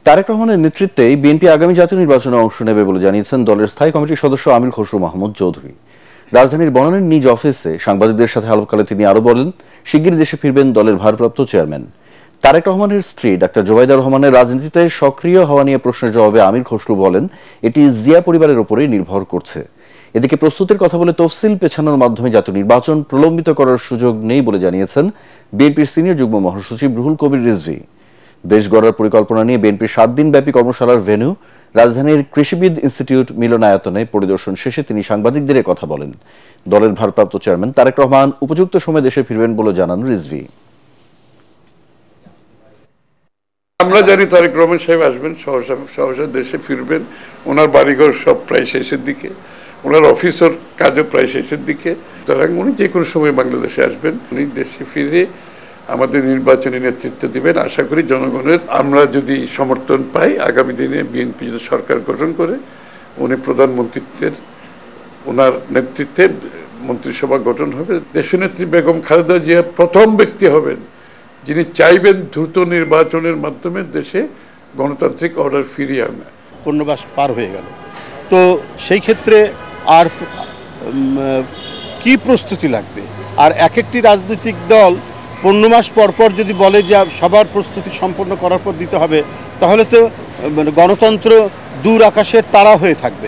তারেক রহমানের নেতৃত্বে বিএনপি আগামী জাতীয় নির্বাচনে অংশ নেবে বলে জানিয়েছেন দলের স্থায়ী কমিটির সদস্য আমির খসরু মাহমুদ চৌধুরী। রাজধানীর বনানীর নিজ অফিসে সাংবাদিকদের সাথে আলাপকালে তিনি আরো বলেন, শিগগিরই দেশে ফিরবেন দলের ভারপ্রাপ্ত চেয়ারম্যান। তারেক রহমানের স্ত্রী ডাক্তার জোবাইদা রহমানের রাজনীতিতে সক্রিয় হওয়া নিয়ে প্রশ্নের জবাবে আমির খসরু বলেন, এটি জিয়া পরিবারের উপরেই নির্ভর করছে। এদিকে প্রস্তুতির কথা বলে তফসিল পেছানোর মাধ্যমে জাতীয় নির্বাচন প্রলম্বিত করার সুযোগ নেই বলে জানিয়েছেন বিএনপির সিনিয়র যুগ্ম মহাসচিব রুহুল কবির রিজভী। দেশ গড়ার পরিকল্পনা নিয়ে বিএনপির 7 দিনব্যাপী কর্মশালার ভেন্যু রাজধানীর কৃষিবিদ ইনস্টিটিউট মিলনায়তনে পরিদর্শন শেষে তিনি সাংবাদিকদের কথা বলেন। দলের ভারপ্রাপ্ত চেয়ারম্যান তারেক রহমান উপযুক্ত সময়ে দেশে ফিরবেন বলে জানান রিজভী। আমরা জানি তারেক রহমান সাহেব আসবেন, সহসা দেশে ফিরবেন। ওনার বাড়িঘর সব প্রায় শেষের দিকে, ওনার অফিসের কাজও প্রায় শেষের দিকে। সুতরাং উনি যে কোনো সময় বাংলাদেশে আসবেন। উনি দেশে ফিরে আমাদের নির্বাচনী নেতৃত্ব দিবেন। আশা করি জনগণের আমরা যদি সমর্থন পাই, আগামী দিনে বিএনপি যদি সরকার গঠন করে উনি প্রধানমন্ত্রীত্বের ওনার নেতৃত্বে মন্ত্রিসভা গঠন হবে। দেশনেত্রী বেগম খালেদা জিয়া প্রথম ব্যক্তি হবেন যিনি চাইবেন দ্রুত নির্বাচনের মাধ্যমে দেশে গণতান্ত্রিক অর্ডার ফিরিয়ে আনা। পূর্ণবাস পার হয়ে গেল, তো সেই ক্ষেত্রে আর কি প্রস্তুতি লাগবে? আর এক একটি রাজনৈতিক দল 15 মাস পর যদি বলে যে সবার প্রস্তুতি সম্পন্ন করার পর দিতে হবে, তাহলে তো গণতন্ত্র দূর আকাশের তারা হয়ে থাকবে।